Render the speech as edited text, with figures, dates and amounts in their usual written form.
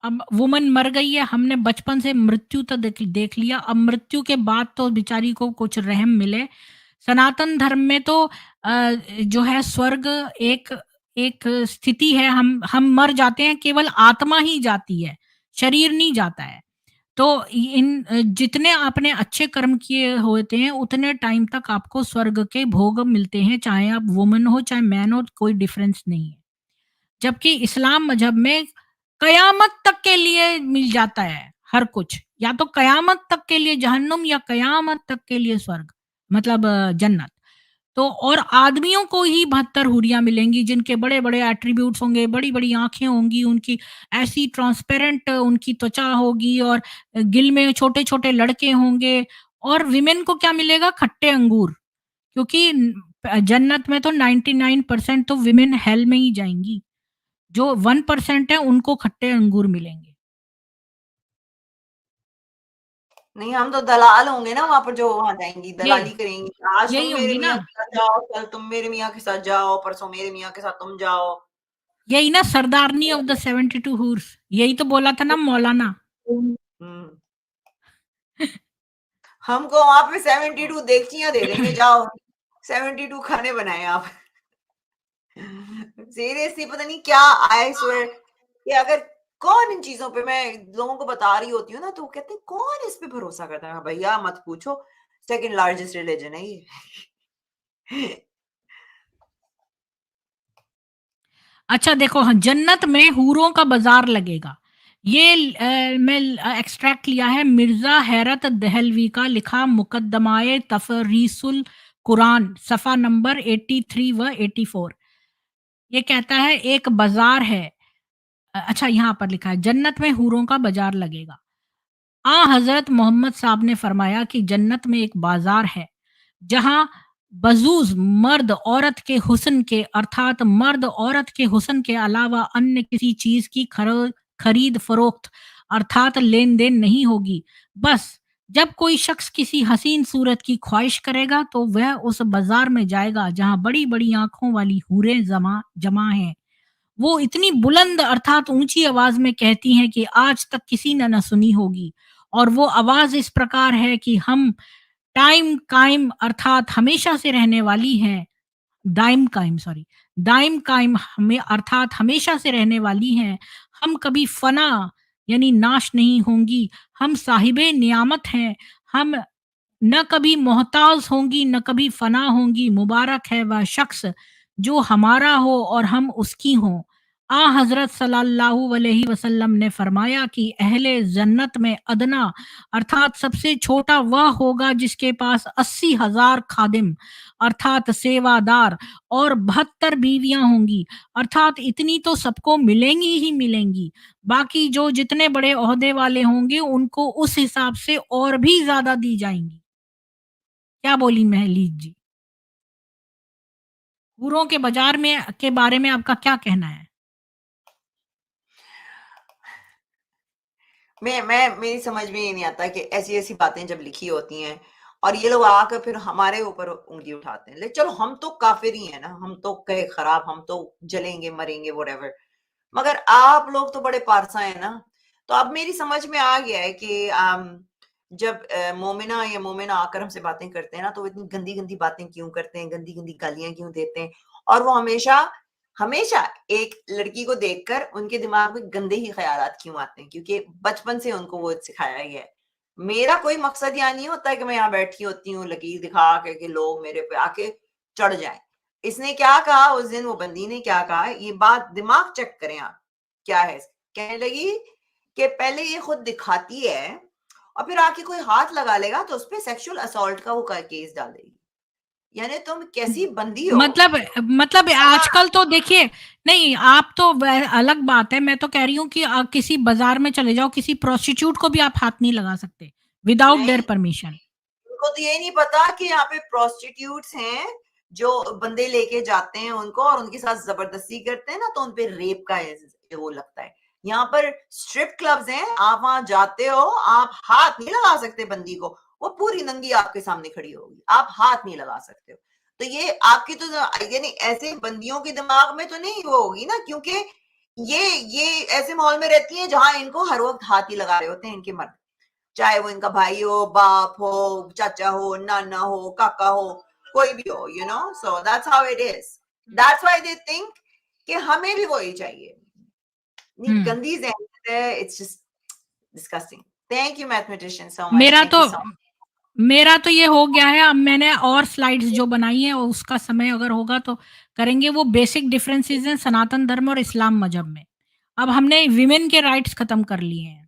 अब वुमन मर गई है, हमने बचपन से मृत्यु तो देख लिया, अब मृत्यु के बाद तो बेचारी को कुछ रहम मिले। सनातन धर्म में तो जो है स्वर्ग एक एक स्थिति है, हम मर जाते हैं, केवल आत्मा ही जाती है, शरीर नहीं जाता है। तो जितने आपने अच्छे कर्म किए होते हैं, उतने टाइम तक आपको स्वर्ग के भोग मिलते हैं, चाहे आप वुमन हो, चाहे मैन हो, कोई डिफरेंस नहीं है। जबकि इस्लाम मज़हब में कयामत तक के लिए मिल जाता है हर कुछ, या तो कयामत तक के लिए जहन्नुम या कयामत तक के लिए स्वर्ग, मतलब जन्नत। तो और आदमियों को ही 72 हूरियाँ मिलेंगी जिनके बड़े-बड़े एट्रिब्यूट्स होंगे, बड़ी-बड़ी आँखें होंगी, उनकी ऐसी ट्रांसपेरेंट उनकी त्वचा होगी और गिल में छोटे-छोटे लड़के होंगे। और विमेन को क्या मिलेगा? खट्टे अंगूर, क्योंकि जन्नत में तो 99% तो विमेन हेल में ही जाएँगी। जो 1% है उनको खट्टे अंगूर मिलेंगे। नहीं, हम तो दलाल होंगे ना वहाँ पर, जो वहाँ जाएँगी, ये दलाली करेंगी। आज तुम यही मेरे होंगी ना, मियाँ के साथ जाओ, कल तुम मेरे मियाँ के साथ जाओ, परसों मेरे मियाँ के साथ तुम जाओ। यही ना सरदारनी ऑफ द 72 हूर्स, यही तो बोला था ना मौलाना। हुँ। हमको वहाँ पे 72 देगचियाँ दे देंगे, जाओ 72 खाने बनाए आप। सीरियसली पता नहीं क्या, आई स्वेयर कि अगर कौन इन चीज़ों पे, मैं लोगों को बता रही होती हूँ ना, तो वो कहते हैं कौन इस पे भरोसा करता है? भैया मत पूछो, सेकंड लार्जेस्ट रिलिजन है ये। अच्छा देखो, हाँ, जन्नत में हूरों का बाज़ार लगेगा। ये मैं एक्सट्रैक्ट लिया है मिर्ज़ा हैरत दहलवी का लिखा मुकद्दमाए तफरीसुल कुरान, सफ़ा नंबर 83 व 84। ये कहता है एक बाज़ार है, अच्छा यहाँ पर लिखा है जन्नत में हूरों का बाज़ार लगेगा। हज़रत मोहम्मद साहब ने फरमाया कि जन्नत में एक बाज़ार है, जहाँ बज़ूज़ मर्द औरत के हुस्न के, अर्थात मर्द औरत के हुस्न के अलावा अन्य किसी चीज़ की खरीद-फ़रोख्त अर्थात लेन-देन नहीं होगी। बस जब कोई शख़्स किसी हसीन सूरत की ख़्वाहिश करेगा तो वह उस बाज़ार में जाएगा जहाँ बड़ी-बड़ी आँखों वाली हूरें जमा हैं। वो इतनी बुलंद अर्थात ऊँची आवाज़ में कहती हैं कि आज तक किसी ने ना सुनी होगी, और वो आवाज़ इस प्रकार है कि हम टाइम कायम अर्थात हमेशा से रहने वाली हैं, दाइम कायम सॉरी, दाइम कायम हमें अर्थात हमेशा से रहने वाली हैं, हम कभी फ़ना यानी नाश नहीं होंगी, हम साहिबे नियामत हैं, हम न कभी मोहताज होंगी, न कभी फ़ना होंगी, मुबारक है वह शख़्स जो हमारा हो और हम उसकी हों। हज़रत सल्लल्लाहु अलैहि वसल्लम ने फरमाया कि अहले जन्नत में अदना अर्थात सबसे छोटा वह होगा जिसके पास 80,000 खादिम अर्थात सेवादार और 72 बीवियाँ होंगी, अर्थात इतनी तो सबको मिलेंगी ही मिलेंगी। बाकी जो जितने बड़े ओहदे वाले होंगे उनको उस हिसाब से और भी ज़्यादा दी जाएँगी। क्या बोली महलीज जी? हूरों के बाज़ार में के बारे में आपका क्या कहना है? मैं मेरी समझ में ये नहीं आता कि ऐसी-ऐसी बातें जब लिखी होती हैं और ये लोग आकर फिर हमारे ऊपर उँगली उठाते हैं। ले चलो, हम तो काफ़िर ही हैं ना, हम तो गए खराब, हम तो जलेंगे, मरेंगे, व्हाटएवर। मगर आप लोग तो बड़े पारसा हैं ना। तो अब मेरी समझ में आ गया है कि जब मोमिना या मोमिन आकर हमसे बातें करते हैं ना, तो वो इतनी गंदी-गंदी बातें क्यों करते हैं, गंदी-गंदी गालियाँ क्यों देते हैं, और वो हमेशा हमेशा एक लड़की को देखकर उनके दिमाग में गंदे ही ख़्यालात क्यों आते हैं, क्योंकि बचपन से उनको वो सिखाया गया है। मेरा कोई मकसद यहाँ नहीं होता है कि मैं यहाँ बैठी होती हूँ लकीर दिखा के कि लोग मेरे पे आके चढ़ जाएँ। इसने क्या कहा उस दिन, वो बंदी ने क्या कहा, ये बात दिमाग चेक करें आप, क्या है? कहने लगी कि पहले ये खुद दिखाती है और फिर आके कोई हाथ लगा लेगा तो उसपे सेक्सुअल असॉल्ट का वो केस डाल देगी। यानी तुम कैसी बंदी हो? मतलब आजकल तो देखिए, नहीं आप तो अलग बात है, मैं तो कह रही हूँ कि किसी बाजार में चले जाओ, किसी प्रोस्टिट्यूट को भी आप हाथ नहीं लगा सकते विदाउट देयर नहीं, परमिशन। उनको तो ये नहीं पता कि यहाँ पे प्रोस्टिट्यूट्स हैं जो बंदे लेके जाते हैं उनको और उनके साथ जबरदस्ती करते हैं ना, तो उनपे रेप का वो लगता है। यहाँ पर स्ट्रिप क्लब्स हैं, आप वहां जाते हो, आप हाथ नहीं लगा सकते बंदी को, वो पूरी नंगी आपके सामने खड़ी होगी, आप हाथ नहीं लगा सकते हो। तो ये आपकी तो यानी ऐसे बंदियों के दिमाग में तो नहीं वो होगी ना, क्योंकि ये ऐसे माहौल में रहती हैं जहां इनको हर वक्त हाथ ही लगा रहे होते हैं इनके मर्द, चाहे वो इनका भाई हो, बाप हो, चाचा हो, नाना हो, काका हो, कोई भी हो, you know, so that's how it is, that's why they think कि हमें भी वही चाहिए। इतनी गंदी ज़हनियत है, it's just disgusting. Thank you mathematician so much, मेरा थैंक तो यू सो मच। मेरा तो ये हो गया है, अब मैंने और स्लाइड्स जो बनाई है और उसका समय अगर होगा तो करेंगे। वो बेसिक डिफरेंसेस हैं सनातन धर्म और इस्लाम मजहब में। अब हमने विमेन के राइट्स खत्म कर लिए हैं।